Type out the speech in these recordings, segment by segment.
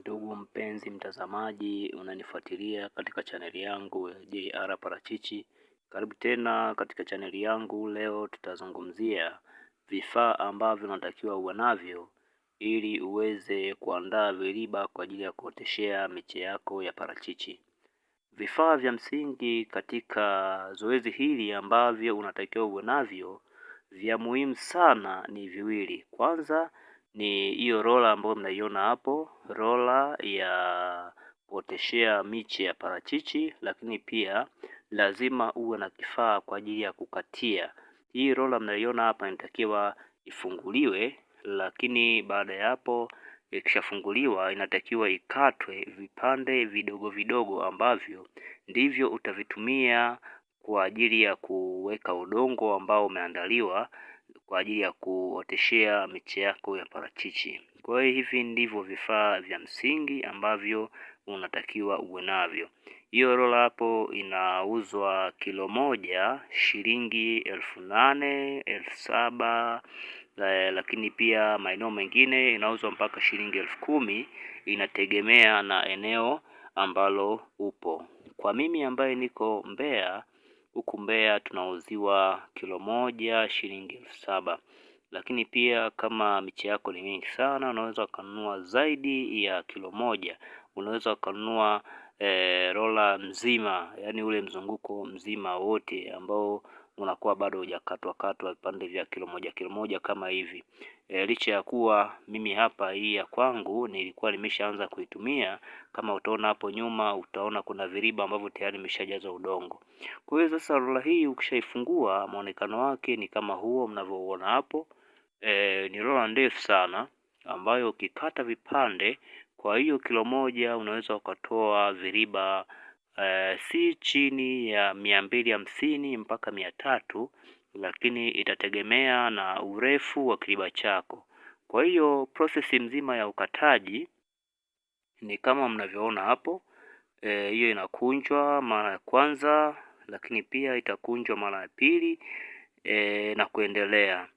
Ndugu mpenzi mtazamaji, unanifuatilia katika chaneli yangu ya JR Parachichi. Karibu tena katika chaneli yangu. Leo tutazungumzia vifaa ambavyo unatakiwa uwe navyo ili uweze kuandaa viriba kwa ajili ya kuoteshea miche yako ya parachichi. Vifaa vya msingi katika zoezi hili ambavyo unatakiwa uwe navyo vya muhimu sana ni viwili. Kwanza ni hiyo rola ambayo mnaiona hapo, rola ya kuoteshea miche ya parachichi, lakini pia lazima uwe na kifaa kwa ajili ya kukatia. Hii rola mnaiona hapa inatakiwa ifunguliwe, lakini baada ya hapo ikishafunguliwa inatakiwa ikatwe vipande vidogo vidogo ambavyo ndivyo utavitumia kwa ajili ya kuweka udongo ambao umeandaliwa kwa ajili ya kuoteshea miche yako ya parachichi. Kwa hiyo hivi ndivyo vifaa vya msingi ambavyo unatakiwa uwe navyo. Hiyo rola hapo inauzwa kilo moja shilingi 8,000, 7,000, lakini pia maeneo mengine inauzwa mpaka shilingi 10,000, inategemea na eneo ambalo upo. Kwa mimi ambaye niko Mbeya, huku Mbeya tunauziwa kilo moja shilingi 7,000. Lakini pia kama miche yako ni mingi sana, unaweza ukanunua zaidi ya kilo moja. Unaweza ukanunua rola mzima, yani ule mzunguko mzima wote ambao unakuwa bado hujakatwa vipande vya kilo moja kama hivi. Licha ya kuwa mimi hapa hii ya kwangu nilikuwa nimeshaanza kuitumia. Kama utaona hapo nyuma, utaona kuna viriba ambavyo tayari nimeshajaza udongo. Kwa hiyo sasa rola hii ukishaifungua, muonekano wake ni kama huo mnavyoona hapo. Ni rola ndefu sana ambayo ukikata vipande kwa hiyo kilo moja unaweza ukatoa viriba si chini ya 250 mpaka 300, lakini itategemea na urefu wa kiriba chako. Kwa hiyo process mzima ya ukataji ni kama mnavyoona hapo. Hiyo inakunjwa mara ya kwanza, lakini pia itakunjwa mara ya pili na kuendelea.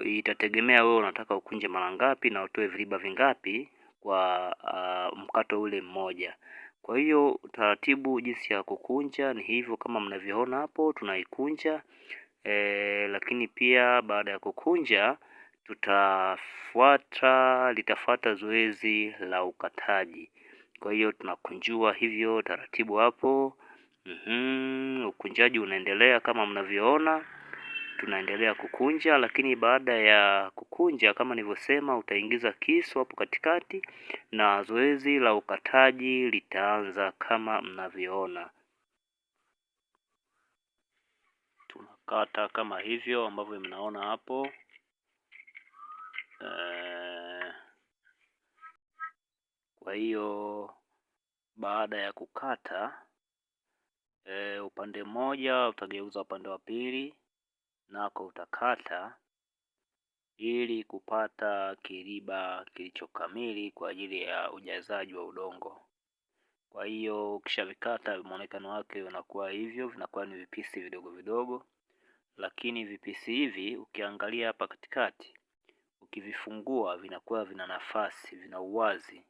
Itategemea wewe unataka ukunje mara ngapi na utoe viriba vingapi kwa mkato ule mmoja. Kwa hiyo utaratibu jinsi ya kukunja ni hivyo kama mnavyoona hapo, tunaikunja. Lakini pia baada ya kukunja litafuata zoezi la ukataji. Kwa hiyo tunakunjua hivyo taratibu hapo. Ukunjaji unaendelea kama mnavyoona. Tunaendelea kukunja, lakini baada ya kukunja kama nilivyosema, utaingiza kisu hapo katikati na zoezi la ukataji litaanza kama mnavyoona. Tunakata kama hivyo ambavyo mnaona hapo. Kwa hiyo baada ya kukata upande mmoja utageuza upande wa pili, nako utakata ili kupata kiriba kilicho kamili kwa ajili ya ujazaji wa udongo. Kwa hiyo ukishavikata muonekano wake unakuwa hivyo, vinakuwa ni vipisi vidogo vidogo, lakini vipisi hivi ukiangalia hapa katikati, ukivifungua vinakuwa vina nafasi, vina uwazi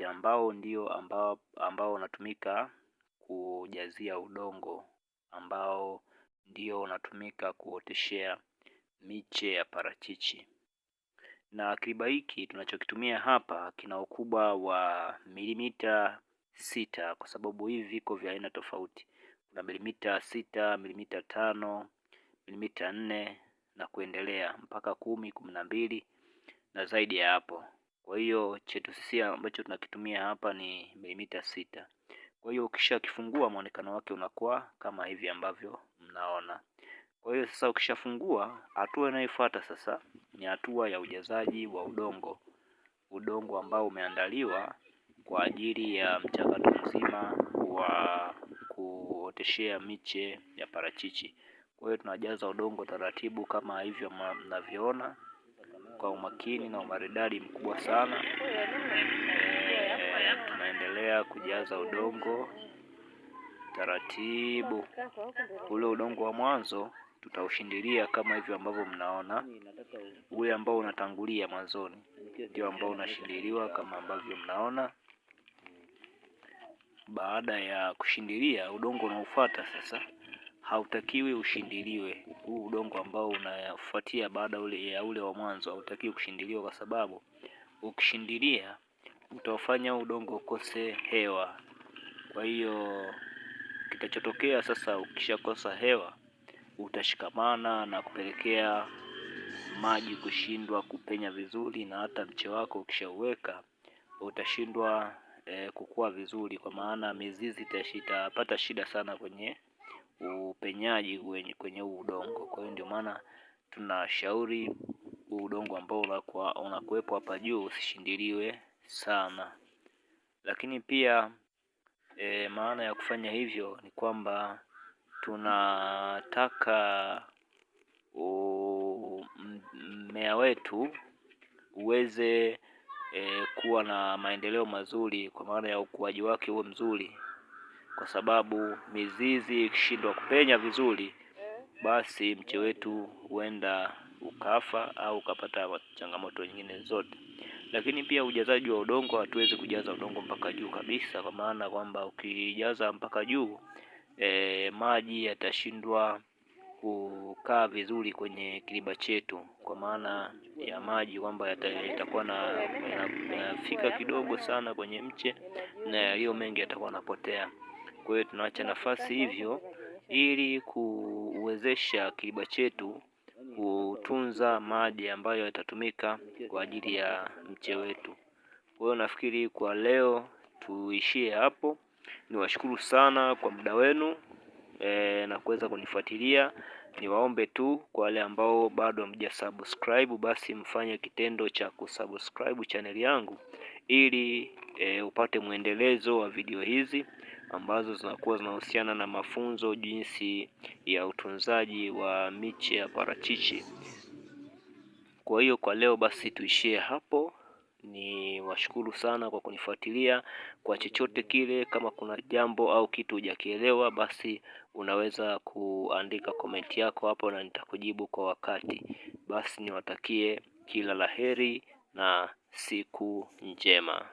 ambao ndio ambao unatumika kujazia udongo, ambao ndio unatumika kuoteshea miche ya parachichi. Na kiriba hiki tunachokitumia hapa kina ukubwa wa milimita 6, kwa sababu hivi viko vya aina tofauti. Kuna milimita 6, milimita 5, milimita 4 na kuendelea mpaka 10, 12 na zaidi ya hapo. Kwa hiyo chetu sisi ambacho tunakitumia hapa ni milimita 6. Kwa hiyo ukishakifungua muonekano wake unakuwa kama hivi ambavyo mnaona. Kwa hiyo sasa ukishafungua, hatua inayofuata sasa ni hatua ya ujazaji wa udongo ambao umeandaliwa kwa ajili ya mchakato mzima wa kuoteshea miche ya parachichi. Kwa hiyo tunajaza udongo taratibu kama hivyo mnavyoona, kwa umakini na umaridadi mkubwa sana. Tunaendelea kujaza udongo taratibu. Ule udongo wa mwanzo tutaushindilia kama hivyo ambavyo mnaona. Ule ambao unatangulia mwanzoni ndio ambao unashindiliwa kama ambavyo mnaona. Baada ya kushindilia, udongo unaofuata sasa hautakiwi ushindiliwe. Huu udongo ambao unafuatia baada ya ule wa mwanzo hautakiwi kushindiliwa, kwa sababu ukishindilia utafanya udongo ukose hewa. Kwa hiyo kitachotokea sasa, ukishakosa hewa utashikamana na kupelekea maji kushindwa kupenya vizuri, na hata mche wako ukishauweka utashindwa kukua vizuri, kwa maana mizizi itapata shida sana kwenye upenyaji kwenye udongo. Kwa hiyo ndio maana tunashauri udongo ambao unakuwepo hapa juu usishindiliwe sana. Lakini pia maana ya kufanya hivyo ni kwamba tunataka mmea wetu uweze kuwa na maendeleo mazuri, kwa maana ya ukuaji wake uwe mzuri, kwa sababu mizizi ikishindwa kupenya vizuri, basi mche wetu huenda ukafa au ukapata changamoto nyingine zote. Lakini pia ujazaji wa udongo, hatuwezi kujaza udongo mpaka juu kabisa, kwa maana kwamba ukijaza mpaka juu maji yatashindwa kukaa vizuri kwenye kiriba chetu, kwa maana ya maji kwamba yatakuwa yanafika kidogo sana kwenye mche na yaliyo mengi yatakuwa yanapotea. Kwa hiyo tunaacha nafasi hivyo ili kuwezesha kiriba chetu kutunza maji ambayo yatatumika kwa ajili ya mche wetu. Kwa hiyo nafikiri kwa leo tuishie hapo. Niwashukuru sana kwa muda wenu na kuweza kunifuatilia. Niwaombe tu kwa wale ambao bado hamjasubscribe, basi mfanye kitendo cha kusubscribe channel yangu ili upate mwendelezo wa video hizi ambazo zinakuwa zinahusiana na mafunzo jinsi ya utunzaji wa miche ya parachichi. Kwa hiyo kwa leo basi tuishie hapo. Ni washukuru sana kwa kunifuatilia. Kwa chochote kile, kama kuna jambo au kitu hujakielewa, basi unaweza kuandika komenti yako hapo na nitakujibu kwa wakati. Basi niwatakie kila laheri na siku njema.